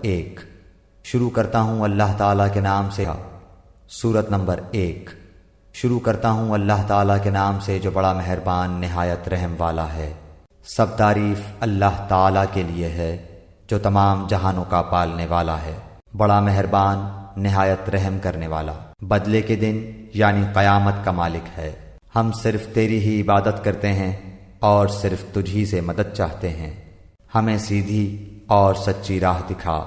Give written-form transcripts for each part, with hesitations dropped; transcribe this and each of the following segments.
1 شروع کرتا ہوں اللہ تعالیٰ کے نام سے۔ سورت نمبر 1 شروع کرتا ہوں اللہ تعالیٰ کے نام سے جو بڑا مہربان نہایت رحم والا ہے۔ سب تعریف اللہ تعالیٰ کے لیے ہے جو تمام جہانوں کا پالنے والا ہے، بڑا مہربان نہایت رحم کرنے والا۔ بدلے کے دن یعنی قیامت کا مالک ہے۔ ہم صرف تیری ہی عبادت کرتے ہیں اور صرف تجھی سے مدد چاہتے ہیں۔ ہمیں سیدھی اور سچی راہ دکھا،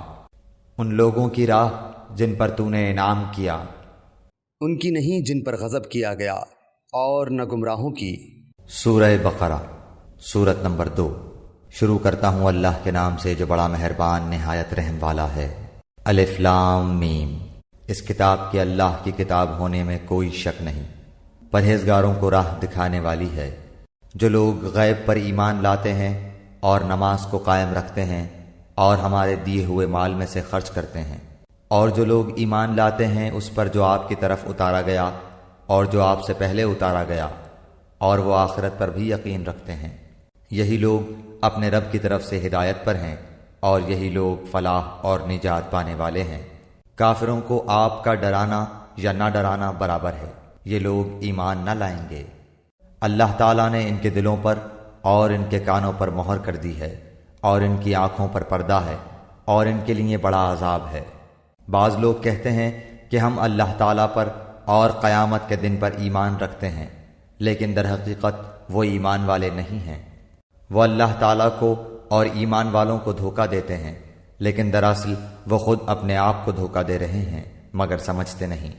ان لوگوں کی راہ جن پر تو نے انعام کیا، ان کی نہیں جن پر غضب کیا گیا، اور نہ گمراہوں کی۔ سورہ بقرہ سورت نمبر 2 شروع کرتا ہوں اللہ کے نام سے جو بڑا مہربان نہایت رحم والا ہے۔ الف لام میم۔ اس کتاب کے اللہ کی کتاب ہونے میں کوئی شک نہیں، پرہیزگاروں کو راہ دکھانے والی ہے۔ جو لوگ غیب پر ایمان لاتے ہیں اور نماز کو قائم رکھتے ہیں اور ہمارے دیے ہوئے مال میں سے خرچ کرتے ہیں، اور جو لوگ ایمان لاتے ہیں اس پر جو آپ کی طرف اتارا گیا اور جو آپ سے پہلے اتارا گیا، اور وہ آخرت پر بھی یقین رکھتے ہیں، یہی لوگ اپنے رب کی طرف سے ہدایت پر ہیں اور یہی لوگ فلاح اور نجات پانے والے ہیں۔ کافروں کو آپ کا ڈرانا یا نہ ڈرانا برابر ہے، یہ لوگ ایمان نہ لائیں گے۔ اللہ تعالیٰ نے ان کے دلوں پر اور ان کے کانوں پر مہر کر دی ہے اور ان کی آنکھوں پر پردہ ہے اور ان کے لیے بڑا عذاب ہے۔ بعض لوگ کہتے ہیں کہ ہم اللہ تعالیٰ پر اور قیامت کے دن پر ایمان رکھتے ہیں، لیکن در حقیقت وہ ایمان والے نہیں ہیں۔ وہ اللہ تعالیٰ کو اور ایمان والوں کو دھوکہ دیتے ہیں، لیکن دراصل وہ خود اپنے آپ کو دھوکہ دے رہے ہیں مگر سمجھتے نہیں۔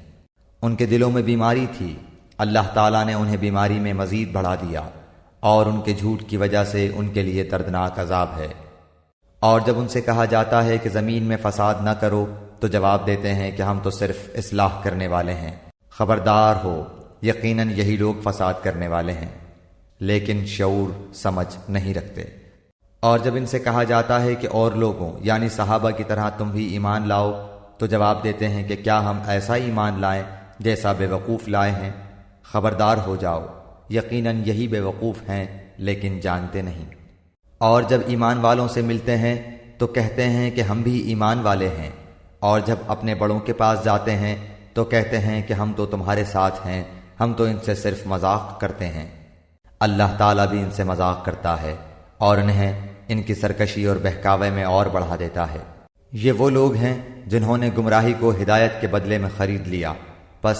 ان کے دلوں میں بیماری تھی، اللہ تعالیٰ نے انہیں بیماری میں مزید بڑھا دیا، اور ان کے جھوٹ کی وجہ سے ان کے لیے دردناک عذاب ہے۔ اور جب ان سے کہا جاتا ہے کہ زمین میں فساد نہ کرو تو جواب دیتے ہیں کہ ہم تو صرف اصلاح کرنے والے ہیں۔ خبردار ہو، یقیناً یہی لوگ فساد کرنے والے ہیں، لیکن شعور سمجھ نہیں رکھتے۔ اور جب ان سے کہا جاتا ہے کہ اور لوگوں یعنی صحابہ کی طرح تم بھی ایمان لاؤ تو جواب دیتے ہیں کہ کیا ہم ایسا ایمان لائیں جیسا بے وقوف لائے ہیں۔ خبردار ہو جاؤ، یقیناً یہی بے وقوف ہیں لیکن جانتے نہیں۔ اور جب ایمان والوں سے ملتے ہیں تو کہتے ہیں کہ ہم بھی ایمان والے ہیں، اور جب اپنے بڑوں کے پاس جاتے ہیں تو کہتے ہیں کہ ہم تو تمہارے ساتھ ہیں، ہم تو ان سے صرف مذاق کرتے ہیں۔ اللہ تعالیٰ بھی ان سے مذاق کرتا ہے اور انہیں ان کی سرکشی اور بہکاوے میں اور بڑھا دیتا ہے۔ یہ وہ لوگ ہیں جنہوں نے گمراہی کو ہدایت کے بدلے میں خرید لیا، پس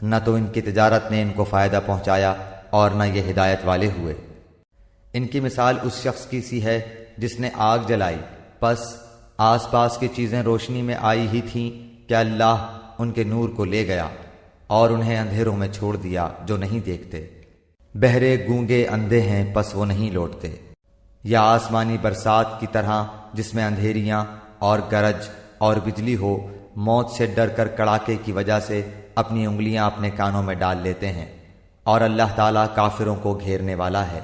نہ تو ان کی تجارت نے ان کو فائدہ پہنچایا اور نہ یہ ہدایت والے ہوئے۔ ان کی مثال اس شخص کی سی ہے جس نے آگ جلائی، پس آس پاس کی چیزیں روشنی میں آئی ہی تھیں کہ اللہ ان کے نور کو لے گیا اور انہیں اندھیروں میں چھوڑ دیا جو نہیں دیکھتے۔ بہرے گونگے اندھے ہیں پس وہ نہیں لوٹتے۔ یا آسمانی برسات کی طرح جس میں اندھیریاں اور گرج اور بجلی ہو، موت سے ڈر کر کڑاکے کی وجہ سے اپنی انگلیاں اپنے کانوں میں ڈال لیتے ہیں، اور اللہ تعالیٰ کافروں کو گھیرنے والا ہے۔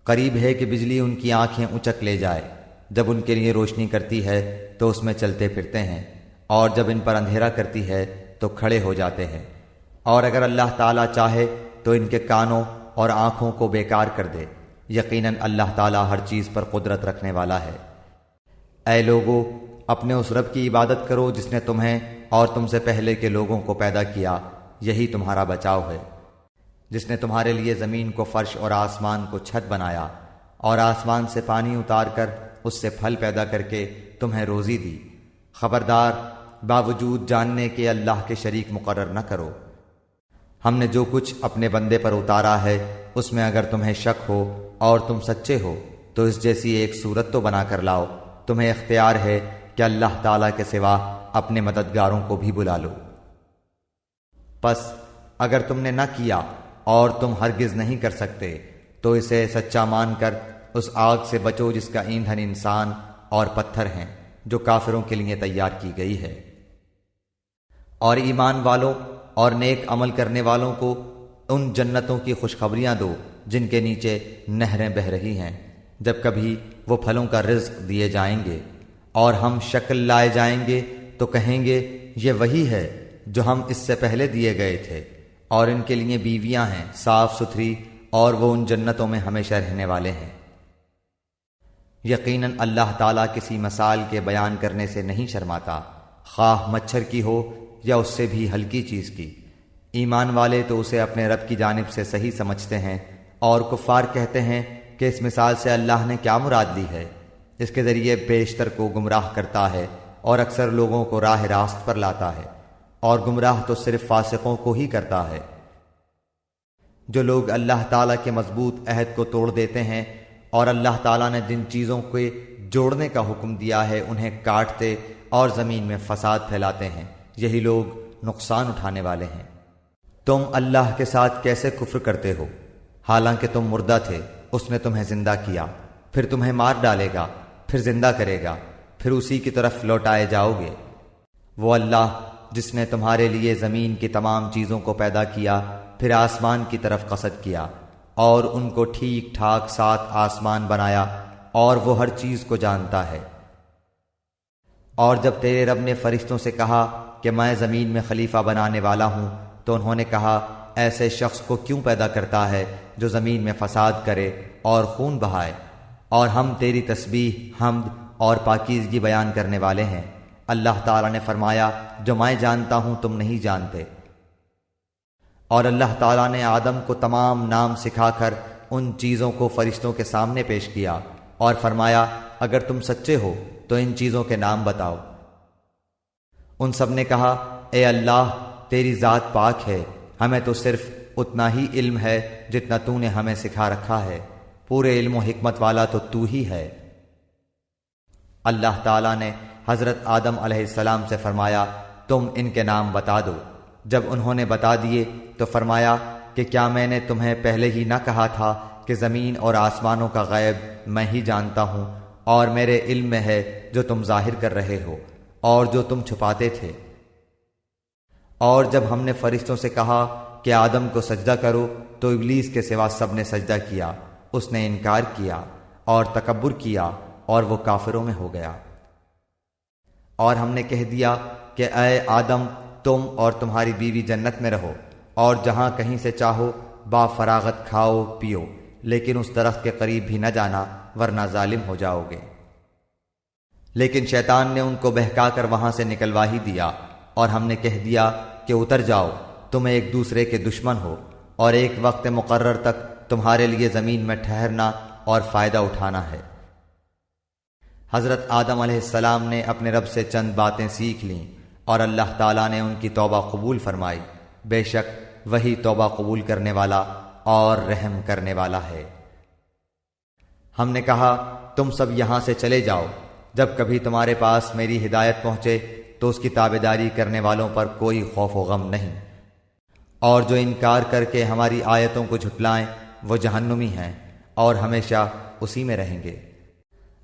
قریب ہے کہ بجلی ان کی آنکھیں اچک لے جائے، جب ان کے لیے روشنی کرتی ہے تو اس میں چلتے پھرتے ہیں، اور جب ان پر اندھیرا کرتی ہے تو کھڑے ہو جاتے ہیں۔ اور اگر اللہ تعالیٰ چاہے تو ان کے کانوں اور آنکھوں کو بیکار کر دے، یقیناً اللہ تعالیٰ ہر چیز پر قدرت رکھنے والا ہے۔ اے لوگو، اپنے اس رب کی عبادت کرو جس نے تمہیں اور تم سے پہلے کے لوگوں کو پیدا کیا، یہی تمہارا بچاؤ ہے۔ جس نے تمہارے لیے زمین کو فرش اور آسمان کو چھت بنایا، اور آسمان سے پانی اتار کر اس سے پھل پیدا کر کے تمہیں روزی دی۔ خبردار، باوجود جاننے کے اللہ کے شریک مقرر نہ کرو۔ ہم نے جو کچھ اپنے بندے پر اتارا ہے اس میں اگر تمہیں شک ہو اور تم سچے ہو تو اس جیسی ایک صورت تو بنا کر لاؤ۔ تمہیں اختیار ہے کہ اللہ تعالیٰ کے سوا اپنے مددگاروں کو بھی بلا لو۔ پس اگر تم نے نہ کیا اور تم ہرگز نہیں کر سکتے تو اسے سچا مان کر اس آگ سے بچو جس کا ایندھن انسان اور پتھر ہیں، جو کافروں کے لیے تیار کی گئی ہے۔ اور ایمان والوں اور نیک عمل کرنے والوں کو ان جنتوں کی خوشخبریاں دو جن کے نیچے نہریں بہہ رہی ہیں، جب کبھی وہ پھلوں کا رزق دیے جائیں گے، اور ہم شکل لائے جائیں گے تو کہیں گے یہ وہی ہے جو ہم اس سے پہلے دیے گئے تھے، اور ان کے لیے بیویاں ہیں صاف ستھری، اور وہ ان جنتوں میں ہمیشہ رہنے والے ہیں۔ یقیناً اللہ تعالیٰ کسی مثال کے بیان کرنے سے نہیں شرماتا، خواہ مچھر کی ہو یا اس سے بھی ہلکی چیز کی۔ ایمان والے تو اسے اپنے رب کی جانب سے صحیح سمجھتے ہیں، اور کفار کہتے ہیں کہ اس مثال سے اللہ نے کیا مراد لی ہے؟ اس کے ذریعے بیشتر کو گمراہ کرتا ہے اور اکثر لوگوں کو راہ راست پر لاتا ہے، اور گمراہ تو صرف فاسقوں کو ہی کرتا ہے۔ جو لوگ اللہ تعالیٰ کے مضبوط عہد کو توڑ دیتے ہیں اور اللہ تعالیٰ نے جن چیزوں کے جوڑنے کا حکم دیا ہے انہیں کاٹتے اور زمین میں فساد پھیلاتے ہیں، یہی لوگ نقصان اٹھانے والے ہیں۔ تم اللہ کے ساتھ کیسے کفر کرتے ہو؟ حالانکہ تم مردہ تھے، اس نے تمہیں زندہ کیا، پھر تمہیں مار ڈالے گا، پھر زندہ کرے گا، پھر اسی کی طرف لوٹائے جاؤ گے۔ وہ اللہ جس نے تمہارے لیے زمین کی تمام چیزوں کو پیدا کیا، پھر آسمان کی طرف قصد کیا اور ان کو ٹھیک ٹھاک 7 آسمان بنایا، اور وہ ہر چیز کو جانتا ہے۔ اور جب تیرے رب نے فرشتوں سے کہا کہ میں زمین میں خلیفہ بنانے والا ہوں، تو انہوں نے کہا ایسے شخص کو کیوں پیدا کرتا ہے جو زمین میں فساد کرے اور خون بہائے؟ اور ہم تیری تسبیح، حمد اور پاکیزگی بیان کرنے والے ہیں۔ اللہ تعالیٰ نے فرمایا جو میں جانتا ہوں تم نہیں جانتے۔ اور اللہ تعالیٰ نے آدم کو تمام نام سکھا کر ان چیزوں کو فرشتوں کے سامنے پیش کیا اور فرمایا اگر تم سچے ہو تو ان چیزوں کے نام بتاؤ۔ ان سب نے کہا اے اللہ تیری ذات پاک ہے، ہمیں تو صرف اتنا ہی علم ہے جتنا تو نے ہمیں سکھا رکھا ہے، پورے علم و حکمت والا تو ہی ہے۔ اللہ تعالیٰ نے حضرت آدم علیہ السلام سے فرمایا تم ان کے نام بتا دو۔ جب انہوں نے بتا دیے تو فرمایا کہ کیا میں نے تمہیں پہلے ہی نہ کہا تھا کہ زمین اور آسمانوں کا غیب میں ہی جانتا ہوں، اور میرے علم میں ہے جو تم ظاہر کر رہے ہو اور جو تم چھپاتے تھے۔ اور جب ہم نے فرشتوں سے کہا کہ آدم کو سجدہ کرو تو ابلیس کے سوا سب نے سجدہ کیا، اس نے انکار کیا اور تکبر کیا اور وہ کافروں میں ہو گیا۔ اور ہم نے کہہ دیا کہ اے آدم تم اور تمہاری بیوی جنت میں رہو اور جہاں کہیں سے چاہو با فراغت کھاؤ پیو، لیکن اس درخت کے قریب بھی نہ جانا ورنہ ظالم ہو جاؤ گے۔ لیکن شیطان نے ان کو بہکا کر وہاں سے نکلوا ہی دیا، اور ہم نے کہہ دیا کہ اتر جاؤ، تم ایک دوسرے کے دشمن ہو، اور ایک وقت مقرر تک تمہارے لیے زمین میں ٹھہرنا اور فائدہ اٹھانا ہے۔ حضرت آدم علیہ السلام نے اپنے رب سے چند باتیں سیکھ لیں اور اللہ تعالیٰ نے ان کی توبہ قبول فرمائی، بے شک وہی توبہ قبول کرنے والا اور رحم کرنے والا ہے۔ ہم نے کہا تم سب یہاں سے چلے جاؤ، جب کبھی تمہارے پاس میری ہدایت پہنچے تو اس کی تابعداری کرنے والوں پر کوئی خوف و غم نہیں، اور جو انکار کر کے ہماری آیتوں کو جھٹلائیں وہ جہنمی ہیں اور ہمیشہ اسی میں رہیں گے۔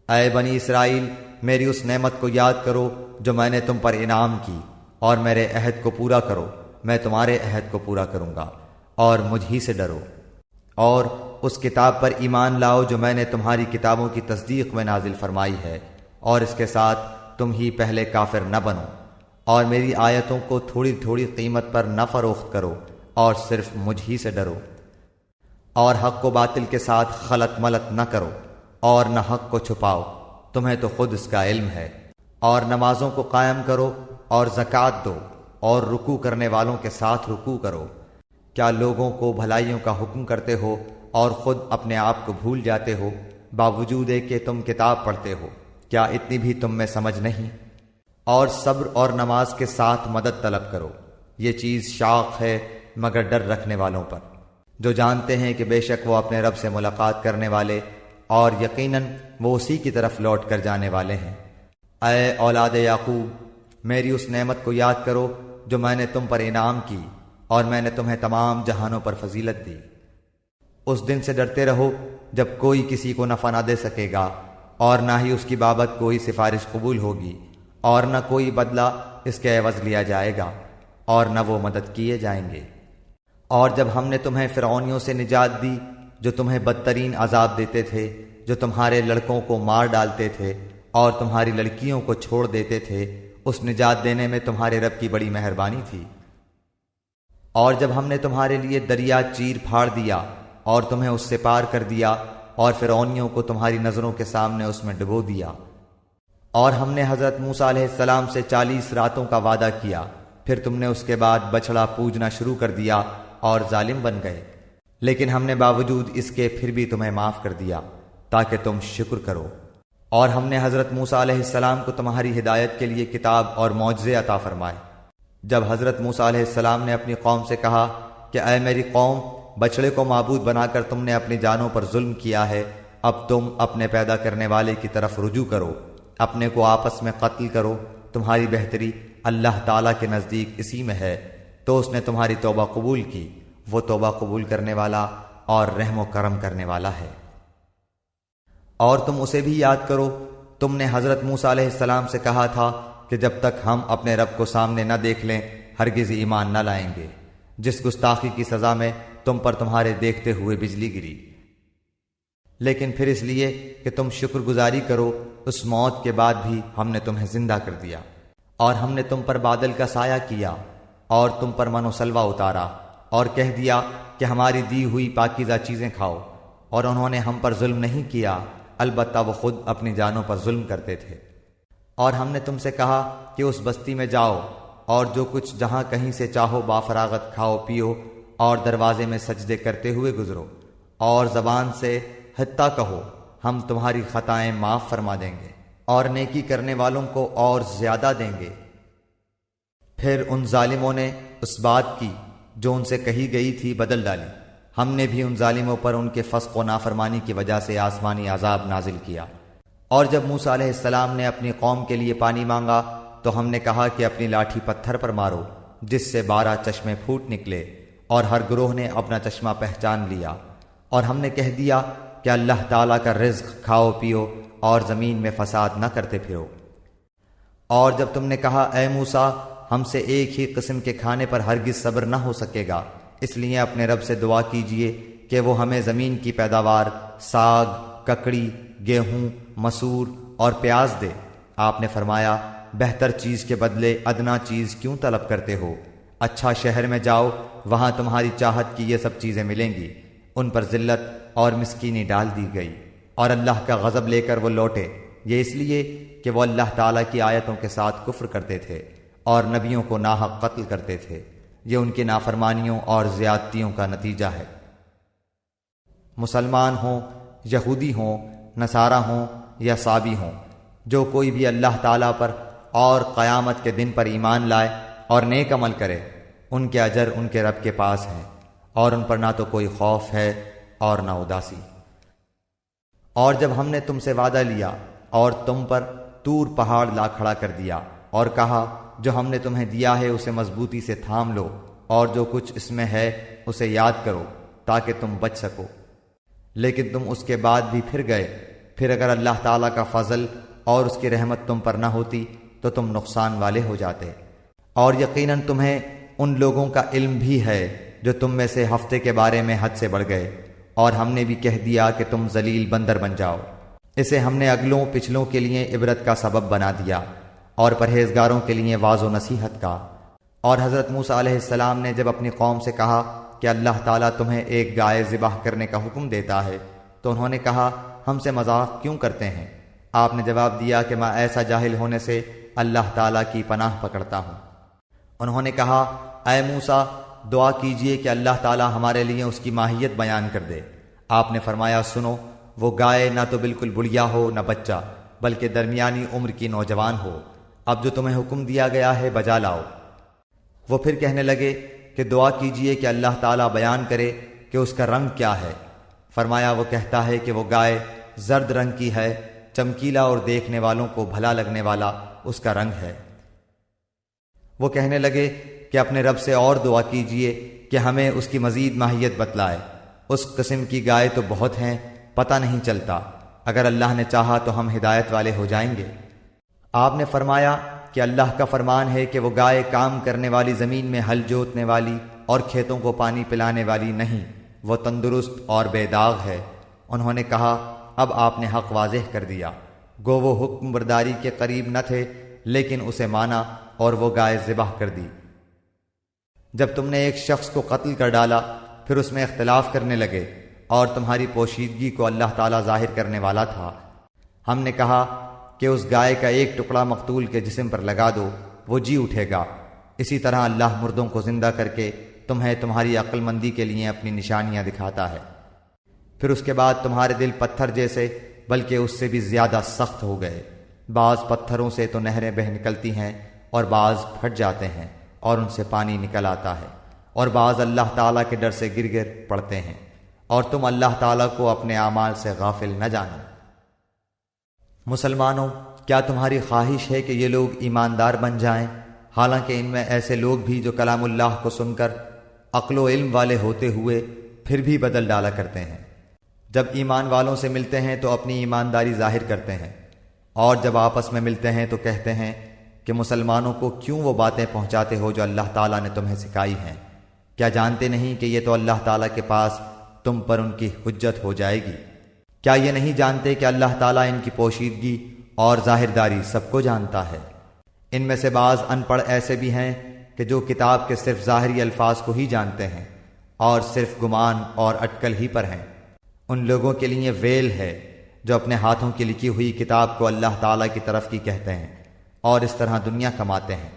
اے بنی اسرائیل میری اس نعمت کو یاد کرو جو میں نے تم پر انعام کی، اور میرے عہد کو پورا کرو، میں تمہارے عہد کو پورا کروں گا، اور مجھ ہی سے ڈرو۔ اور اس کتاب پر ایمان لاؤ جو میں نے تمہاری کتابوں کی تصدیق میں نازل فرمائی ہے، اور اس کے ساتھ تم ہی پہلے کافر نہ بنو، اور میری آیتوں کو تھوڑی تھوڑی قیمت پر نہ فروخت کرو، اور صرف مجھ ہی سے ڈرو۔ اور حق و باطل کے ساتھ خلط ملط نہ کرو، اور نہ حق کو چھپاؤ، تمہیں تو خود اس کا علم ہے۔ اور نمازوں کو قائم کرو اور زکوٰۃ دو، اور رکوع کرنے والوں کے ساتھ رکوع کرو۔ کیا لوگوں کو بھلائیوں کا حکم کرتے ہو اور خود اپنے آپ کو بھول جاتے ہو، باوجود کہ تم کتاب پڑھتے ہو؟ کیا اتنی بھی تم میں سمجھ نہیں؟ اور صبر اور نماز کے ساتھ مدد طلب کرو، یہ چیز شاق ہے مگر ڈر رکھنے والوں پر، جو جانتے ہیں کہ بے شک وہ اپنے رب سے ملاقات کرنے والے اور یقیناً وہ اسی کی طرف لوٹ کر جانے والے ہیں۔ اے اولاد یعقوب میری اس نعمت کو یاد کرو جو میں نے تم پر انعام کی، اور میں نے تمہیں تمام جہانوں پر فضیلت دی۔ اس دن سے ڈرتے رہو جب کوئی کسی کو نفع نہ دے سکے گا، اور نہ ہی اس کی بابت کوئی سفارش قبول ہوگی، اور نہ کوئی بدلہ اس کے عوض لیا جائے گا، اور نہ وہ مدد کیے جائیں گے۔ اور جب ہم نے تمہیں فرعونیوں سے نجات دی جو تمہیں بدترین عذاب دیتے تھے، جو تمہارے لڑکوں کو مار ڈالتے تھے اور تمہاری لڑکیوں کو چھوڑ دیتے تھے، اس نجات دینے میں تمہارے رب کی بڑی مہربانی تھی۔ اور جب ہم نے تمہارے لیے دریا چیر پھاڑ دیا اور تمہیں اس سے پار کر دیا، اور فرعونیوں کو تمہاری نظروں کے سامنے اس میں ڈبو دیا۔ اور ہم نے حضرت موسیٰ علیہ السلام سے 40 راتوں کا وعدہ کیا، پھر تم نے اس کے بعد بچڑا پوجنا شروع کر دیا اور ظالم بن گئے، لیکن ہم نے باوجود اس کے پھر بھی تمہیں معاف کر دیا تاکہ تم شکر کرو۔ اور ہم نے حضرت موسیٰ علیہ السلام کو تمہاری ہدایت کے لیے کتاب اور معجزے عطا فرمائے۔ جب حضرت موسیٰ علیہ السلام نے اپنی قوم سے کہا کہ اے میری قوم، بچڑے کو معبود بنا کر تم نے اپنی جانوں پر ظلم کیا ہے، اب تم اپنے پیدا کرنے والے کی طرف رجوع کرو، اپنے کو آپس میں قتل کرو، تمہاری بہتری اللہ تعالیٰ کے نزدیک اسی میں ہے، تو اس نے تمہاری توبہ قبول کی، وہ توبہ قبول کرنے والا اور رحم و کرم کرنے والا ہے۔ اور تم اسے بھی یاد کرو، تم نے حضرت موسیٰ علیہ السلام سے کہا تھا کہ جب تک ہم اپنے رب کو سامنے نہ دیکھ لیں ہرگز ایمان نہ لائیں گے، جس گستاخی کی سزا میں تم پر تمہارے دیکھتے ہوئے بجلی گری۔ لیکن پھر اس لیے کہ تم شکر گزاری کرو، اس موت کے بعد بھی ہم نے تمہیں زندہ کر دیا، اور ہم نے تم پر بادل کا سایہ کیا اور تم پر من و سلوہ اتارا، اور کہہ دیا کہ ہماری دی ہوئی پاکیزہ چیزیں کھاؤ، اور انہوں نے ہم پر ظلم نہیں کیا، البتہ وہ خود اپنی جانوں پر ظلم کرتے تھے۔ اور ہم نے تم سے کہا کہ اس بستی میں جاؤ اور جو کچھ جہاں کہیں سے چاہو بافراغت کھاؤ پیو، اور دروازے میں سجدے کرتے ہوئے گزرو، اور زبان سے حتیٰ کہو ہم تمہاری خطائیں معاف فرما دیں گے اور نیکی کرنے والوں کو اور زیادہ دیں گے۔ پھر ان ظالموں نے اس بات کی جو ان سے کہی گئی تھی بدل ڈالی، ہم نے بھی ان ظالموں پر ان کے فسق و نافرمانی کی وجہ سے آسمانی عذاب نازل کیا۔ اور جب موسیٰ علیہ السلام نے اپنی قوم کے لیے پانی مانگا تو ہم نے کہا کہ اپنی لاٹھی پتھر پر مارو، جس سے 12 چشمے پھوٹ نکلے، اور ہر گروہ نے اپنا چشمہ پہچان لیا۔ اور ہم نے کہہ دیا کہ اللہ تعالیٰ کا رزق کھاؤ پیو اور زمین میں فساد نہ کرتے پھرو۔ اور جب تم نے کہا اے موسیٰ، ہم سے ایک ہی قسم کے کھانے پر ہرگز صبر نہ ہو سکے گا، اس لیے اپنے رب سے دعا کیجئے کہ وہ ہمیں زمین کی پیداوار، ساگ، ککڑی، گیہوں، مسور اور پیاز دے۔ آپ نے فرمایا بہتر چیز کے بدلے ادنا چیز کیوں طلب کرتے ہو؟ اچھا شہر میں جاؤ، وہاں تمہاری چاہت کی یہ سب چیزیں ملیں گی۔ ان پر ذلت اور مسکینی ڈال دی گئی، اور اللہ کا غضب لے کر وہ لوٹے، یہ اس لیے کہ وہ اللہ تعالیٰ کی آیتوں کے ساتھ کفر کرتے تھے اور نبیوں کو ناحق قتل کرتے تھے۔ یہ ان کی نافرمانیوں اور زیادتیوں کا نتیجہ ہے۔ مسلمان ہوں، یہودی ہوں، نصارہ ہوں یا صابی ہوں، جو کوئی بھی اللہ تعالیٰ پر اور قیامت کے دن پر ایمان لائے اور نیک عمل کرے، ان کے اجر ان کے رب کے پاس ہیں، اور ان پر نہ تو کوئی خوف ہے اور نہ اداسی۔ اور جب ہم نے تم سے وعدہ لیا اور تم پر طور پہاڑ لا کھڑا کر دیا اور کہا جو ہم نے تمہیں دیا ہے اسے مضبوطی سے تھام لو، اور جو کچھ اس میں ہے اسے یاد کرو تاکہ تم بچ سکو، لیکن تم اس کے بعد بھی پھر گئے، پھر اگر اللہ تعالیٰ کا فضل اور اس کی رحمت تم پر نہ ہوتی تو تم نقصان والے ہو جاتے۔ اور یقیناً تمہیں ان لوگوں کا علم بھی ہے جو تم میں سے ہفتے کے بارے میں حد سے بڑھ گئے، اور ہم نے بھی کہہ دیا کہ تم ذلیل بندر بن جاؤ۔ اسے ہم نے اگلوں پچھلوں کے لیے عبرت کا سبب بنا دیا اور پرہیزگاروں کے لیے واعظ و نصیحت کا۔ اور حضرت موسیٰ علیہ السلام نے جب اپنی قوم سے کہا کہ اللہ تعالیٰ تمہیں ایک گائے ذبح کرنے کا حکم دیتا ہے تو انہوں نے کہا ہم سے مذاق کیوں کرتے ہیں؟ آپ نے جواب دیا کہ میں ایسا جاہل ہونے سے اللہ تعالیٰ کی پناہ پکڑتا ہوں۔ انہوں نے کہا اے موسیٰ، دعا کیجئے کہ اللہ تعالیٰ ہمارے لیے اس کی ماہیت بیان کر دے۔ آپ نے فرمایا سنو، وہ گائے نہ تو بالکل بڑھیا ہو نہ بچہ، بلکہ درمیانی عمر کی نوجوان ہو۔ اب جو تمہیں حکم دیا گیا ہے بجا لاؤ۔ وہ پھر کہنے لگے کہ دعا کیجئے کہ اللہ تعالیٰ بیان کرے کہ اس کا رنگ کیا ہے۔ فرمایا وہ کہتا ہے کہ وہ گائے زرد رنگ کی ہے، چمکیلا اور دیکھنے والوں کو بھلا لگنے والا اس کا رنگ ہے۔ وہ کہنے لگے کہ اپنے رب سے اور دعا کیجئے کہ ہمیں اس کی مزید ماہیت بتلائے، اس قسم کی گائے تو بہت ہیں، پتہ نہیں چلتا، اگر اللہ نے چاہا تو ہم ہدایت والے ہو جائیں گے۔ آپ نے فرمایا کہ اللہ کا فرمان ہے کہ وہ گائے کام کرنے والی زمین میں ہل جوتنے والی اور کھیتوں کو پانی پلانے والی نہیں، وہ تندرست اور بے داغ ہے۔ انہوں نے کہا اب آپ نے حق واضح کر دیا، گو وہ حکم برداری کے قریب نہ تھے لیکن اسے مانا اور وہ گائے ذبح کر دی۔ جب تم نے ایک شخص کو قتل کر ڈالا پھر اس میں اختلاف کرنے لگے اور تمہاری پوشیدگی کو اللہ تعالیٰ ظاہر کرنے والا تھا۔ ہم نے کہا کہ اس گائے کا ایک ٹکڑا مقتول کے جسم پر لگا دو، وہ جی اٹھے گا۔ اسی طرح اللہ مردوں کو زندہ کر کے تمہیں تمہاری عقل مندی کے لیے اپنی نشانیاں دکھاتا ہے۔ پھر اس کے بعد تمہارے دل پتھر جیسے بلکہ اس سے بھی زیادہ سخت ہو گئے۔ بعض پتھروں سے تو نہریں بہہ نکلتی ہیں اور بعض پھٹ جاتے ہیں اور ان سے پانی نکل آتا ہے، اور بعض اللہ تعالیٰ کے ڈر سے گر گر پڑتے ہیں، اور تم اللہ تعالیٰ کو اپنے اعمال سے غافل نہ جانو۔ مسلمانوں، کیا تمہاری خواہش ہے کہ یہ لوگ ایماندار بن جائیں، حالانکہ ان میں ایسے لوگ بھی جو کلام اللہ کو سن کر عقل و علم والے ہوتے ہوئے پھر بھی بدل ڈالا کرتے ہیں۔ جب ایمان والوں سے ملتے ہیں تو اپنی ایمانداری ظاہر کرتے ہیں، اور جب آپس میں ملتے ہیں تو کہتے ہیں کہ مسلمانوں کو کیوں وہ باتیں پہنچاتے ہو جو اللہ تعالیٰ نے تمہیں سکھائی ہیں؟ کیا جانتے نہیں کہ یہ تو اللہ تعالیٰ کے پاس تم پر ان کی حجت ہو جائے گی؟ کیا یہ نہیں جانتے کہ اللہ تعالیٰ ان کی پوشیدگی اور ظاہرداری سب کو جانتا ہے؟ ان میں سے بعض ان پڑھ ایسے بھی ہیں کہ جو کتاب کے صرف ظاہری الفاظ کو ہی جانتے ہیں اور صرف گمان اور اٹکل ہی پر ہیں۔ ان لوگوں کے لیے ویل ہے جو اپنے ہاتھوں کی لکھی ہوئی کتاب کو اللہ تعالیٰ کی طرف کی کہتے ہیں اور اس طرح دنیا کماتے ہیں۔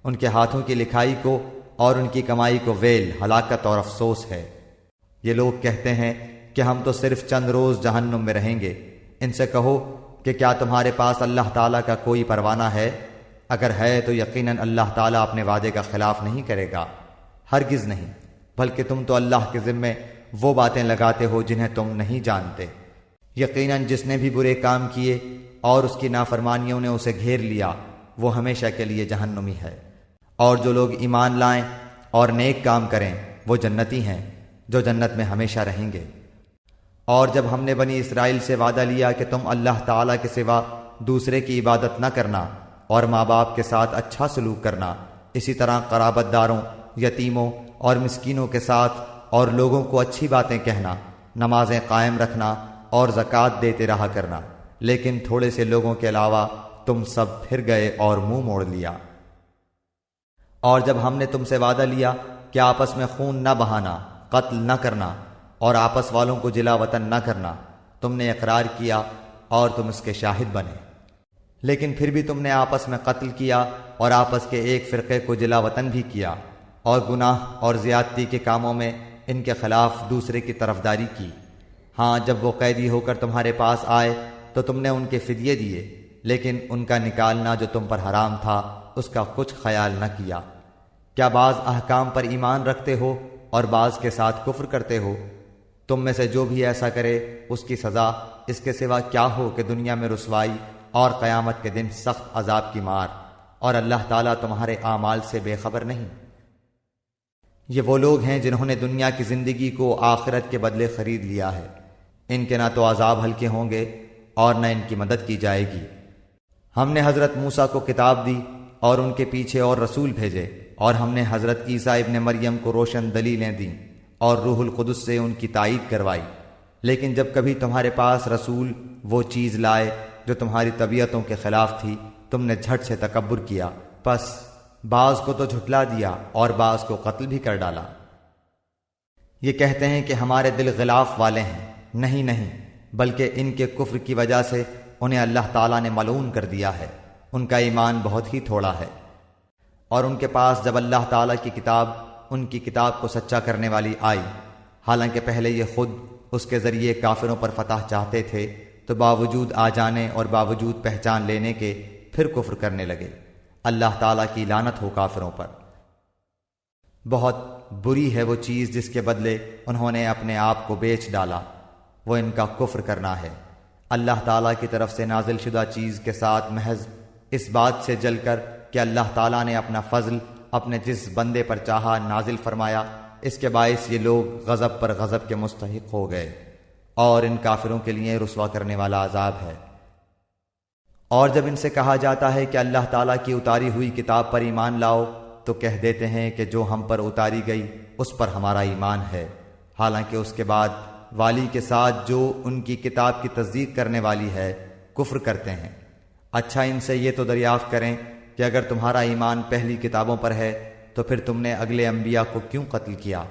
ان کے ہاتھوں کی لکھائی کو اور ان کی کمائی کو ویل، ہلاکت اور افسوس ہے۔ یہ لوگ کہتے ہیں کہ ہم تو صرف چند روز جہنم میں رہیں گے۔ ان سے کہو کہ کیا تمہارے پاس اللہ تعالیٰ کا کوئی پروانہ ہے؟ اگر ہے تو یقیناً اللہ تعالیٰ اپنے وعدے کا خلاف نہیں کرے گا، ہرگز نہیں، بلکہ تم تو اللہ کے ذمے وہ باتیں لگاتے ہو جنہیں تم نہیں جانتے۔ یقیناً جس نے بھی برے کام کیے اور اس کی نافرمانیوں نے اسے گھیر لیا، وہ ہمیشہ کے لیے جہنمی ہے۔ اور جو لوگ ایمان لائیں اور نیک کام کریں وہ جنتی ہیں جو جنت میں ہمیشہ رہیں گے۔ اور جب ہم نے بنی اسرائیل سے وعدہ لیا کہ تم اللہ تعالیٰ کے سوا دوسرے کی عبادت نہ کرنا اور ماں باپ کے ساتھ اچھا سلوک کرنا، اسی طرح قرابت داروں، یتیموں اور مسکینوں کے ساتھ اور لوگوں کو اچھی باتیں کہنا، نمازیں قائم رکھنا اور زکوٰۃ دیتے رہا کرنا، لیکن تھوڑے سے لوگوں کے علاوہ تم سب پھر گئے اور منہ موڑ لیا۔ اور جب ہم نے تم سے وعدہ لیا کہ آپس میں خون نہ بہانا، قتل نہ کرنا اور آپس والوں کو جلا وطن نہ کرنا، تم نے اقرار کیا اور تم اس کے شاہد بنے، لیکن پھر بھی تم نے آپس میں قتل کیا اور آپس کے ایک فرقے کو جلا وطن بھی کیا، اور گناہ اور زیادتی کے کاموں میں ان کے خلاف دوسرے کی طرفداری کی۔ ہاں، جب وہ قیدی ہو کر تمہارے پاس آئے تو تم نے ان کے فدیے دیے، لیکن ان کا نکالنا جو تم پر حرام تھا اس کا کچھ خیال نہ کیا۔ کیا بعض احکام پر ایمان رکھتے ہو اور بعض کے ساتھ کفر کرتے ہو؟ تم میں سے جو بھی ایسا کرے اس کی سزا اس کے سوا کیا ہو کہ دنیا میں رسوائی اور قیامت کے دن سخت عذاب کی مار، اور اللہ تعالیٰ تمہارے اعمال سے بے خبر نہیں۔ یہ وہ لوگ ہیں جنہوں نے دنیا کی زندگی کو آخرت کے بدلے خرید لیا ہے، ان کے نہ تو عذاب ہلکے ہوں گے اور نہ ان کی مدد کی جائے گی۔ ہم نے حضرت موسیٰ کو کتاب دی اور ان کے پیچھے اور رسول بھیجے، اور ہم نے حضرت عیسیٰ ابن مریم کو روشن دلیلیں دیں اور روح القدس سے ان کی تائید کروائی، لیکن جب کبھی تمہارے پاس رسول وہ چیز لائے جو تمہاری طبیعتوں کے خلاف تھی، تم نے جھٹ سے تکبر کیا، پس بعض کو تو جھٹلا دیا اور بعض کو قتل بھی کر ڈالا۔ یہ کہتے ہیں کہ ہمارے دل غلاف والے ہیں، نہیں، بلکہ ان کے کفر کی وجہ سے انہیں اللہ تعالیٰ نے ملعون کر دیا ہے، ان کا ایمان بہت ہی تھوڑا ہے۔ اور ان کے پاس جب اللہ تعالیٰ کی کتاب ان کی کتاب کو سچا کرنے والی آئی، حالانکہ پہلے یہ خود اس کے ذریعے کافروں پر فتح چاہتے تھے، تو باوجود آ جانے اور باوجود پہچان لینے کے پھر کفر کرنے لگے۔ اللہ تعالیٰ کی لعنت ہو کافروں پر۔ بہت بری ہے وہ چیز جس کے بدلے انہوں نے اپنے آپ کو بیچ ڈالا، وہ ان کا کفر کرنا ہے۔ اللہ تعالیٰ کی طرف سے نازل شدہ چیز کے ساتھ محض اس بات سے جل کر کہ اللہ تعالیٰ نے اپنا فضل اپنے جس بندے پر چاہا نازل فرمایا، اس کے باعث یہ لوگ غضب پر غضب کے مستحق ہو گئے، اور ان کافروں کے لیے رسوا کرنے والا عذاب ہے۔ اور جب ان سے کہا جاتا ہے کہ اللہ تعالیٰ کی اتاری ہوئی کتاب پر ایمان لاؤ، تو کہہ دیتے ہیں کہ جو ہم پر اتاری گئی اس پر ہمارا ایمان ہے، حالانکہ اس کے بعد والی کے ساتھ جو ان کی کتاب کی تصدیق کرنے والی ہے کفر کرتے ہیں۔ اچھا، ان سے یہ تو دریافت کریں کہ اگر تمہارا ایمان پہلی کتابوں پر ہے تو پھر تم نے اگلے انبیاء کو کیوں قتل کیا؟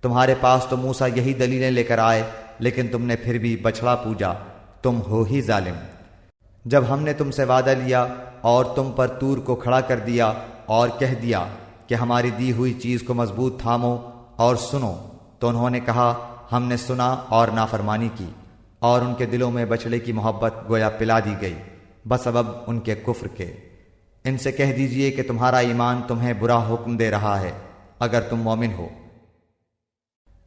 تمہارے پاس تو موسیٰ یہی دلیلیں لے کر آئے، لیکن تم نے پھر بھی بچھڑا پوجا، تم ہو ہی ظالم۔ جب ہم نے تم سے وعدہ لیا اور تم پر طور کو کھڑا کر دیا اور کہہ دیا کہ ہماری دی ہوئی چیز کو مضبوط تھامو اور سنو، تو انہوں نے کہا ہم نے سنا اور نافرمانی کی، اور ان کے دلوں میں بچڑے کی محبت گویا پلا دی گئی بسبب ان کے کفر کے۔ ان سے کہہ دیجئے کہ تمہارا ایمان تمہیں برا حکم دے رہا ہے اگر تم مومن ہو۔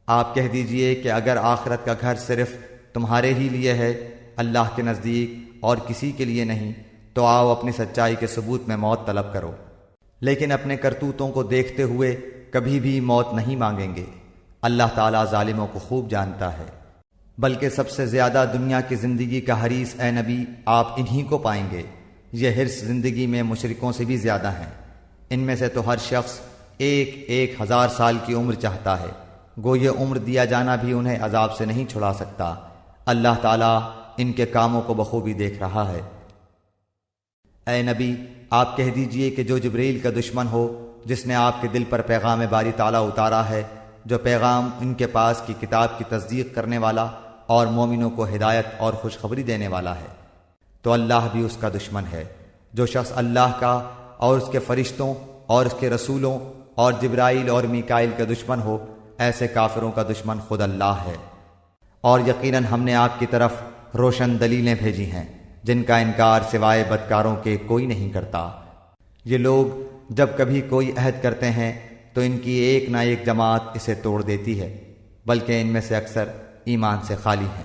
آپ کہہ دیجئے کہ اگر آخرت کا گھر صرف تمہارے ہی لیے ہے، اللہ کے نزدیک اور کسی کے لیے نہیں، تو آؤ اپنی سچائی کے ثبوت میں موت طلب کرو، لیکن اپنے کرتوتوں کو دیکھتے ہوئے کبھی بھی موت نہیں مانگیں گے۔ اللہ تعالیٰ ظالموں کو خوب جانتا ہے۔ بلکہ سب سے زیادہ دنیا کی زندگی کا حریص اے نبی آپ انہی کو پائیں گے۔ یہ حرص زندگی میں مشرکوں سے بھی زیادہ ہیں۔ ان میں سے تو ہر شخص 1000 سال کی عمر چاہتا ہے، گو یہ عمر دیا جانا بھی انہیں عذاب سے نہیں چھڑا سکتا۔ اللہ تعالیٰ ان کے کاموں کو بخوبی دیکھ رہا ہے۔ اے نبی آپ کہہ دیجئے کہ جو جبریل کا دشمن ہو، جس نے آپ کے دل پر پیغام باری تعالیٰ اتارا ہے، جو پیغام ان کے پاس کی کتاب کی تصدیق کرنے والا اور مومنوں کو ہدایت اور خوشخبری دینے والا ہے، تو اللہ بھی اس کا دشمن ہے۔ جو شخص اللہ کا اور اس کے فرشتوں اور اس کے رسولوں اور جبرائیل اور میکائیل کا دشمن ہو، ایسے کافروں کا دشمن خود اللہ ہے۔ اور یقیناً ہم نے آپ کی طرف روشن دلیلیں بھیجی ہیں جن کا انکار سوائے بدکاروں کے کوئی نہیں کرتا۔ یہ لوگ جب کبھی کوئی عہد کرتے ہیں تو ان کی ایک نہ ایک جماعت اسے توڑ دیتی ہے، بلکہ ان میں سے اکثر ایمان سے خالی ہیں۔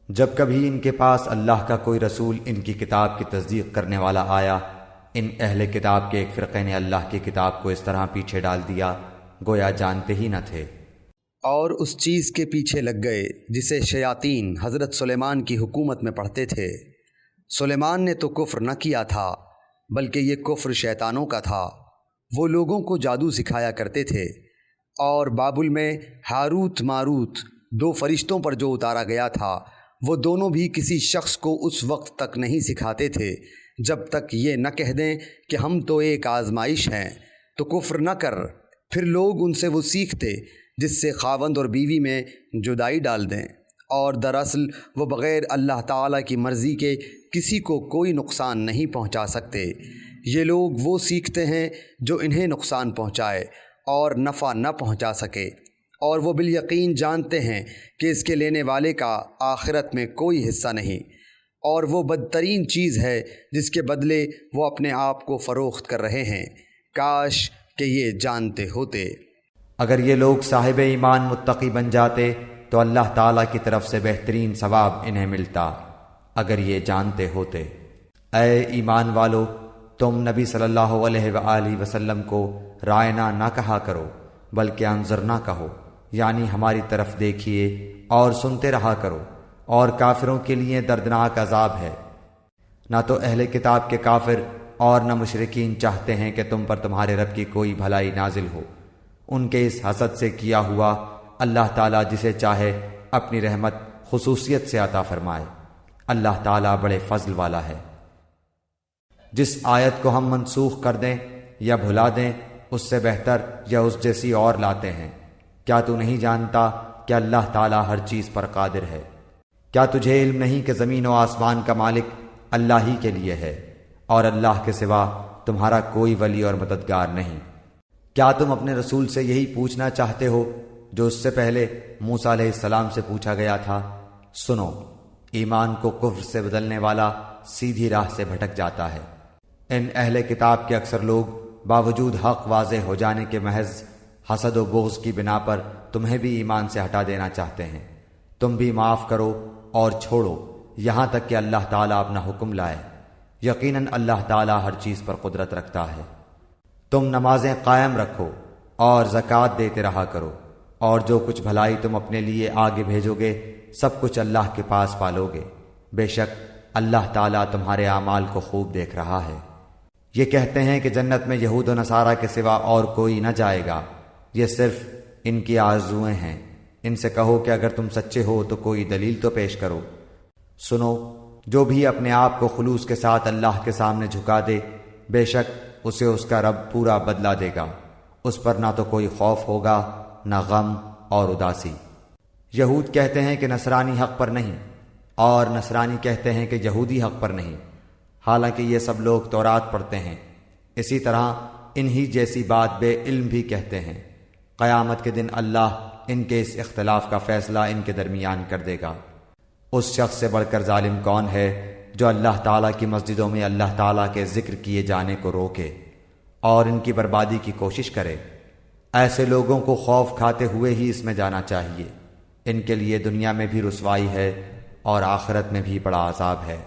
جب کبھی ان کے پاس اللہ کا کوئی رسول ان کی کتاب کی تصدیق کرنے والا آیا، ان اہل کتاب کے ایک فرقے نے اللہ کی کتاب کو اس طرح پیچھے ڈال دیا گویا جانتے ہی نہ تھے، اور اس چیز کے پیچھے لگ گئے جسے شیاطین حضرت سلیمان کی حکومت میں پڑھتے تھے۔ سلیمان نے تو کفر نہ کیا تھا، بلکہ یہ کفر شیطانوں کا تھا۔ وہ لوگوں کو جادو سکھایا کرتے تھے، اور بابل میں ہاروت ماروت 2 فرشتوں پر جو اتارا گیا تھا، وہ دونوں بھی کسی شخص کو اس وقت تک نہیں سکھاتے تھے جب تک یہ نہ کہہ دیں کہ ہم تو ایک آزمائش ہیں، تو کفر نہ کر۔ پھر لوگ ان سے وہ سیکھتے جس سے خاوند اور بیوی میں جدائی ڈال دیں، اور دراصل وہ بغیر اللہ تعالیٰ کی مرضی کے کسی کو کوئی نقصان نہیں پہنچا سکتے۔ یہ لوگ وہ سیکھتے ہیں جو انہیں نقصان پہنچائے اور نفع نہ پہنچا سکے، اور وہ بالیقین جانتے ہیں کہ اس کے لینے والے کا آخرت میں کوئی حصہ نہیں، اور وہ بدترین چیز ہے جس کے بدلے وہ اپنے آپ کو فروخت کر رہے ہیں۔ کاش کہ یہ جانتے ہوتے۔ اگر یہ لوگ صاحب ایمان متقی بن جاتے تو اللہ تعالیٰ کی طرف سے بہترین ثواب انہیں ملتا، اگر یہ جانتے ہوتے۔ اے ایمان والو، تم نبی صلی اللہ علیہ وآلہ وسلم کو رائنا نہ کہا کرو، بلکہ انظرنا کہو، یعنی ہماری طرف دیکھیے اور سنتے رہا کرو، اور کافروں کے لیے دردناک عذاب ہے۔ نہ تو اہل کتاب کے کافر اور نہ مشرکین چاہتے ہیں کہ تم پر تمہارے رب کی کوئی بھلائی نازل ہو۔ ان کے اس حسد سے کیا ہوا اللہ تعالیٰ جسے چاہے اپنی رحمت خصوصیت سے عطا فرمائے۔ اللہ تعالیٰ بڑے فضل والا ہے۔ جس آیت کو ہم منسوخ کر دیں یا بھلا دیں، اس سے بہتر یا اس جیسی اور لاتے ہیں۔ کیا تو نہیں جانتا کہ اللہ تعالیٰ ہر چیز پر قادر ہے؟ کیا تجھے علم نہیں کہ زمین و آسمان کا مالک اللہ ہی کے لیے ہے، اور اللہ کے سوا تمہارا کوئی ولی اور مددگار نہیں؟ کیا تم اپنے رسول سے یہی پوچھنا چاہتے ہو جو اس سے پہلے موسیٰ علیہ السلام سے پوچھا گیا تھا؟ سنو، ایمان کو کفر سے بدلنے والا سیدھی راہ سے بھٹک جاتا ہے۔ ان اہل کتاب کے اکثر لوگ باوجود حق واضح ہو جانے کے محض حسد و بغض کی بنا پر تمہیں بھی ایمان سے ہٹا دینا چاہتے ہیں۔ تم بھی معاف کرو اور چھوڑو یہاں تک کہ اللہ تعالیٰ اپنا حکم لائے۔ یقیناً اللہ تعالیٰ ہر چیز پر قدرت رکھتا ہے۔ تم نمازیں قائم رکھو اور زکوٰۃ دیتے رہا کرو، اور جو کچھ بھلائی تم اپنے لیے آگے بھیجو گے سب کچھ اللہ کے پاس پالو گے۔ بے شک اللہ تعالیٰ تمہارے اعمال کو خوب دیکھ رہا ہے۔ یہ کہتے ہیں کہ جنت میں یہود و نصارہ کے سوا اور کوئی نہ جائے گا، یہ صرف ان کی آرزوئیں ہیں۔ ان سے کہو کہ اگر تم سچے ہو تو کوئی دلیل تو پیش کرو۔ سنو، جو بھی اپنے آپ کو خلوص کے ساتھ اللہ کے سامنے جھکا دے، بے شک اسے اس کا رب پورا بدلہ دے گا۔ اس پر نہ تو کوئی خوف ہوگا، نہ غم اور اداسی۔ یہود کہتے ہیں کہ نصرانی حق پر نہیں، اور نصرانی کہتے ہیں کہ یہودی حق پر نہیں، حالانکہ یہ سب لوگ تورات پڑھتے ہیں۔ اسی طرح انہی جیسی بات بے علم بھی کہتے ہیں۔ قیامت کے دن اللہ ان کے اس اختلاف کا فیصلہ ان کے درمیان کر دے گا۔ اس شخص سے بڑھ کر ظالم کون ہے جو اللہ تعالیٰ کی مسجدوں میں اللہ تعالیٰ کے ذکر کیے جانے کو روکے اور ان کی بربادی کی کوشش کرے؟ ایسے لوگوں کو خوف کھاتے ہوئے ہی اس میں جانا چاہیے۔ ان کے لیے دنیا میں بھی رسوائی ہے اور آخرت میں بھی بڑا عذاب ہے۔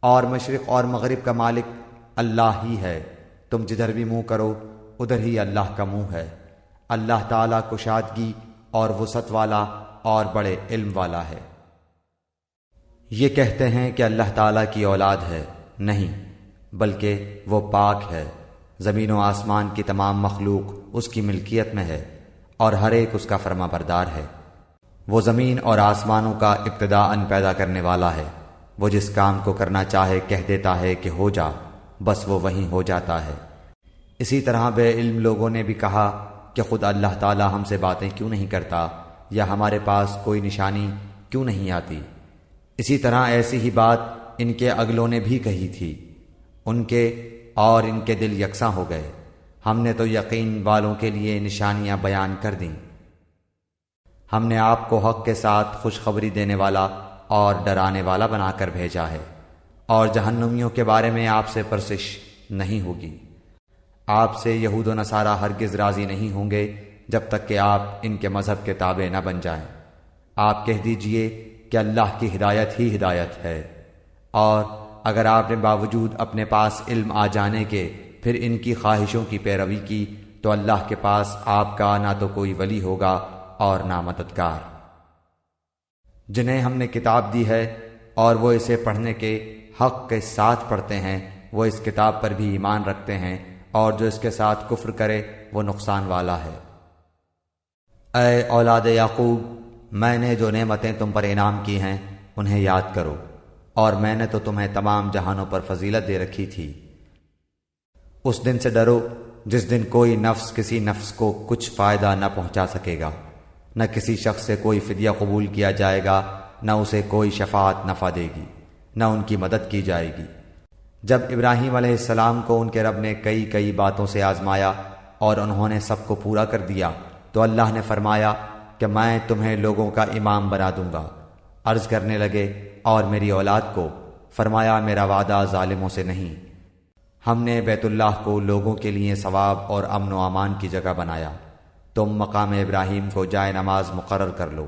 اور مشرق اور مغرب کا مالک اللہ ہی ہے، تم جدھر بھی منہ کرو ادھر ہی اللہ کا منہ ہے۔ اللہ تعالیٰ کشادگی اور وسعت والا اور بڑے علم والا ہے۔ یہ کہتے ہیں کہ اللہ تعالیٰ کی اولاد ہے، نہیں بلکہ وہ پاک ہے۔ زمین و آسمان کی تمام مخلوق اس کی ملکیت میں ہے اور ہر ایک اس کا فرما بردار ہے۔ وہ زمین اور آسمانوں کا ابتداءً پیدا کرنے والا ہے۔ وہ جس کام کو کرنا چاہے کہہ دیتا ہے کہ ہو جا، بس وہ وہیں ہو جاتا ہے۔ اسی طرح بے علم لوگوں نے بھی کہا کہ خود اللہ تعالیٰ ہم سے باتیں کیوں نہیں کرتا، یا ہمارے پاس کوئی نشانی کیوں نہیں آتی۔ اسی طرح ایسی ہی بات ان کے اگلوں نے بھی کہی تھی، ان کے اور ان کے دل یکساں ہو گئے۔ ہم نے تو یقین والوں کے لیے نشانیاں بیان کر دیں۔ ہم نے آپ کو حق کے ساتھ خوشخبری دینے والا اور ڈرانے والا بنا کر بھیجا ہے، اور جہنمیوں کے بارے میں آپ سے پرسش نہیں ہوگی۔ آپ سے یہود و نصارہ ہرگز راضی نہیں ہوں گے جب تک کہ آپ ان کے مذہب کے تابع نہ بن جائیں۔ آپ کہہ دیجئے کہ اللہ کی ہدایت ہی ہدایت ہے، اور اگر آپ نے باوجود اپنے پاس علم آ جانے کے پھر ان کی خواہشوں کی پیروی کی تو اللہ کے پاس آپ کا نہ تو کوئی ولی ہوگا اور نہ مددگار۔ جنہیں ہم نے کتاب دی ہے اور وہ اسے پڑھنے کے حق کے ساتھ پڑھتے ہیں، وہ اس کتاب پر بھی ایمان رکھتے ہیں، اور جو اس کے ساتھ کفر کرے وہ نقصان والا ہے۔ اے اولاد یعقوب، میں نے جو نعمتیں تم پر انعام کی ہیں انہیں یاد کرو، اور میں نے تو تمہیں تمام جہانوں پر فضیلت دے رکھی تھی۔ اس دن سے ڈرو جس دن کوئی نفس کسی نفس کو کچھ فائدہ نہ پہنچا سکے گا، نہ کسی شخص سے کوئی فدیہ قبول کیا جائے گا، نہ اسے کوئی شفاعت نفع دے گی، نہ ان کی مدد کی جائے گی۔ جب ابراہیم علیہ السلام کو ان کے رب نے کئی باتوں سے آزمایا اور انہوں نے سب کو پورا کر دیا تو اللہ نے فرمایا کہ میں تمہیں لوگوں کا امام بنا دوں گا۔ عرض کرنے لگے اور میری اولاد کو؟ فرمایا میرا وعدہ ظالموں سے نہیں۔ ہم نے بیت اللہ کو لوگوں کے لیے ثواب اور امن و امان کی جگہ بنایا، تم مقام ابراہیم کو جائے نماز مقرر کر لو۔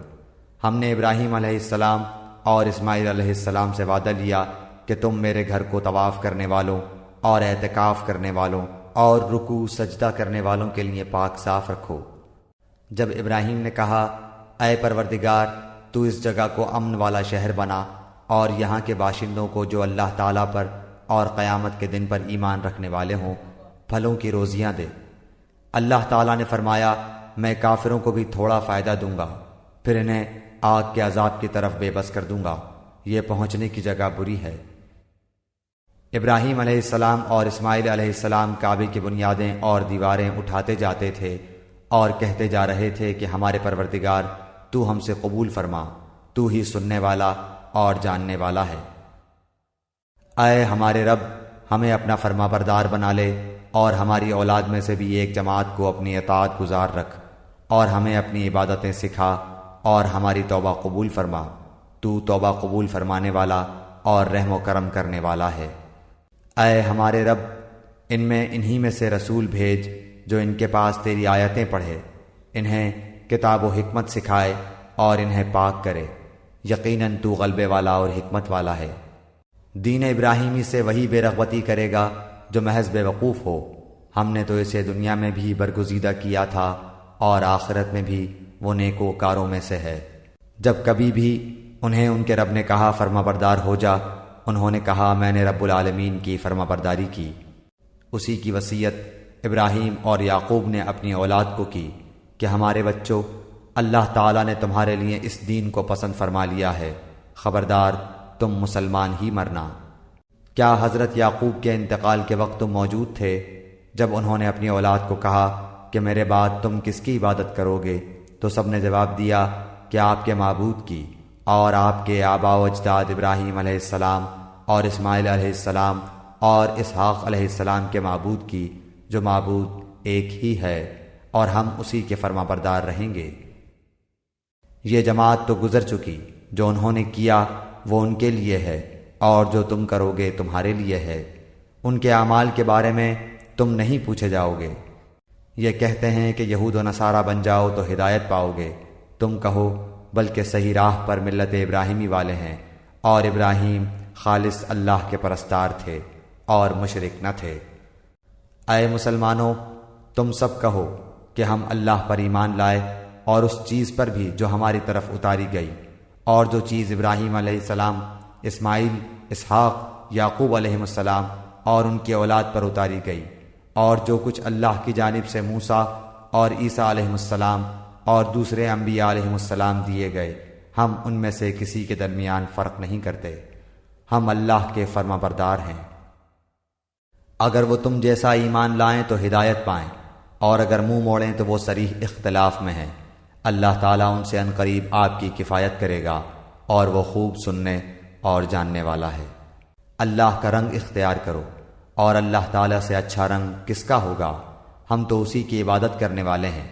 ہم نے ابراہیم علیہ السلام اور اسماعیل علیہ السلام سے وعدہ لیا کہ تم میرے گھر کو طواف کرنے والوں اور اعتکاف کرنے والوں اور رکوع سجدہ کرنے والوں کے لیے پاک صاف رکھو۔ جب ابراہیم نے کہا اے پروردگار، تو اس جگہ کو امن والا شہر بنا اور یہاں کے باشندوں کو جو اللہ تعالیٰ پر اور قیامت کے دن پر ایمان رکھنے والے ہوں پھلوں کی روزیاں دے۔ اللہ تعالیٰ نے فرمایا میں کافروں کو بھی تھوڑا فائدہ دوں گا، پھر انہیں آگ کے عذاب کی طرف بے بس کر دوں گا، یہ پہنچنے کی جگہ بری ہے۔ ابراہیم علیہ السلام اور اسماعیل علیہ السلام کعبے کی بنیادیں اور دیواریں اٹھاتے جاتے تھے اور کہتے جا رہے تھے کہ ہمارے پروردگار تو ہم سے قبول فرما، تو ہی سننے والا اور جاننے والا ہے۔ اے ہمارے رب، ہمیں اپنا فرما بردار بنا لے اور ہماری اولاد میں سے بھی ایک جماعت کو اپنی اطاعت گزار رکھ، اور ہمیں اپنی عبادتیں سکھا اور ہماری توبہ قبول فرما، تو توبہ قبول فرمانے والا اور رحم و کرم کرنے والا ہے۔ اے ہمارے رب، ان میں انہی میں سے رسول بھیج جو ان کے پاس تیری آیتیں پڑھے، انہیں کتاب و حکمت سکھائے اور انہیں پاک کرے، یقیناً تو غلبے والا اور حکمت والا ہے۔ دین ابراہیمی سے وہی بے رغبتی کرے گا جو محض بے وقوف ہو، ہم نے تو اسے دنیا میں بھی برگزیدہ کیا تھا اور آخرت میں بھی وہ نیکوکاروں میں سے ہے۔ جب کبھی بھی انہیں ان کے رب نے کہا فرما بردار ہو جا، انہوں نے کہا میں نے رب العالمین کی فرما برداری کی۔ اسی کی وصیت ابراہیم اور یعقوب نے اپنی اولاد کو کی کہ ہمارے بچوں، اللہ تعالیٰ نے تمہارے لیے اس دین کو پسند فرما لیا ہے، خبردار تم مسلمان ہی مرنا۔ کیا حضرت یعقوب کے انتقال کے وقت تم موجود تھے جب انہوں نے اپنی اولاد کو کہا کہ میرے بعد تم کس کی عبادت کرو گے؟ تو سب نے جواب دیا کہ آپ کے معبود کی اور آپ کے آباء و اجداد ابراہیم علیہ السلام اور اسماعیل علیہ السلام اور اسحاق علیہ السلام کے معبود کی، جو معبود ایک ہی ہے، اور ہم اسی کے فرما بردار رہیں گے۔ یہ جماعت تو گزر چکی، جو انہوں نے کیا وہ ان کے لیے ہے، اور جو تم کرو گے تمہارے لیے ہے۔ ان کے اعمال کے بارے میں تم نہیں پوچھے جاؤ گے۔ یہ کہتے ہیں کہ یہود و نصارہ بن جاؤ تو ہدایت پاؤ گے۔ تم کہو بلکہ صحیح راہ پر ملت ابراہیمی والے ہیں، اور ابراہیم خالص اللہ کے پرستار تھے اور مشرک نہ تھے۔ اے مسلمانوں، تم سب کہو کہ ہم اللہ پر ایمان لائے اور اس چیز پر بھی جو ہماری طرف اتاری گئی، اور جو چیز ابراہیم علیہ السلام، اسماعیل، اسحاق، یعقوب علیہ السلام اور ان کی اولاد پر اتاری گئی، اور جو کچھ اللہ کی جانب سے موسیٰ اور عیسیٰ علیہ السلام اور دوسرے انبیاء علیہ السلام دیے گئے، ہم ان میں سے کسی کے درمیان فرق نہیں کرتے۔ ہم اللہ کے فرما بردار ہیں۔ اگر وہ تم جیسا ایمان لائیں تو ہدایت پائیں، اور اگر منہ موڑیں تو وہ صریح اختلاف میں ہیں۔ اللہ تعالیٰ ان سے عنقریب آپ کی کفایت کرے گا، اور وہ خوب سننے اور جاننے والا ہے۔ اللہ کا رنگ اختیار کرو، اور اللہ تعالیٰ سے اچھا رنگ کس کا ہوگا؟ ہم تو اسی کی عبادت کرنے والے ہیں۔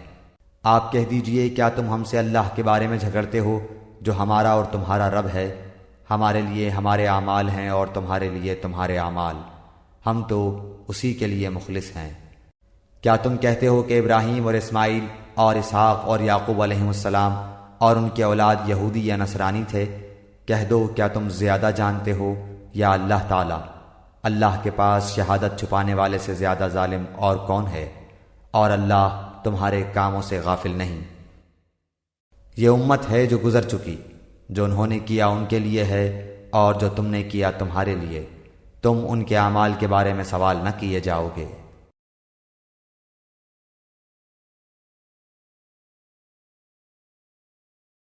آپ کہہ دیجئے، کیا تم ہم سے اللہ کے بارے میں جھگڑتے ہو جو ہمارا اور تمہارا رب ہے؟ ہمارے لیے ہمارے اعمال ہیں اور تمہارے لیے تمہارے اعمال، ہم تو اسی کے لیے مخلص ہیں۔ کیا تم کہتے ہو کہ ابراہیم اور اسماعیل اور اسحاق اور یعقوب علیہ السلام اور ان کے اولاد یہودی یا نصرانی تھے؟ کہہ دو، کیا تم زیادہ جانتے ہو یا اللہ تعالیٰ؟ اللہ کے پاس شہادت چھپانے والے سے زیادہ ظالم اور کون ہے؟ اور اللہ تمہارے کاموں سے غافل نہیں۔ یہ امت ہے جو گزر چکی، جو انہوں نے کیا ان کے لیے ہے، اور جو تم نے کیا تمہارے لیے۔ تم ان کے اعمال کے بارے میں سوال نہ کیے جاؤ گے۔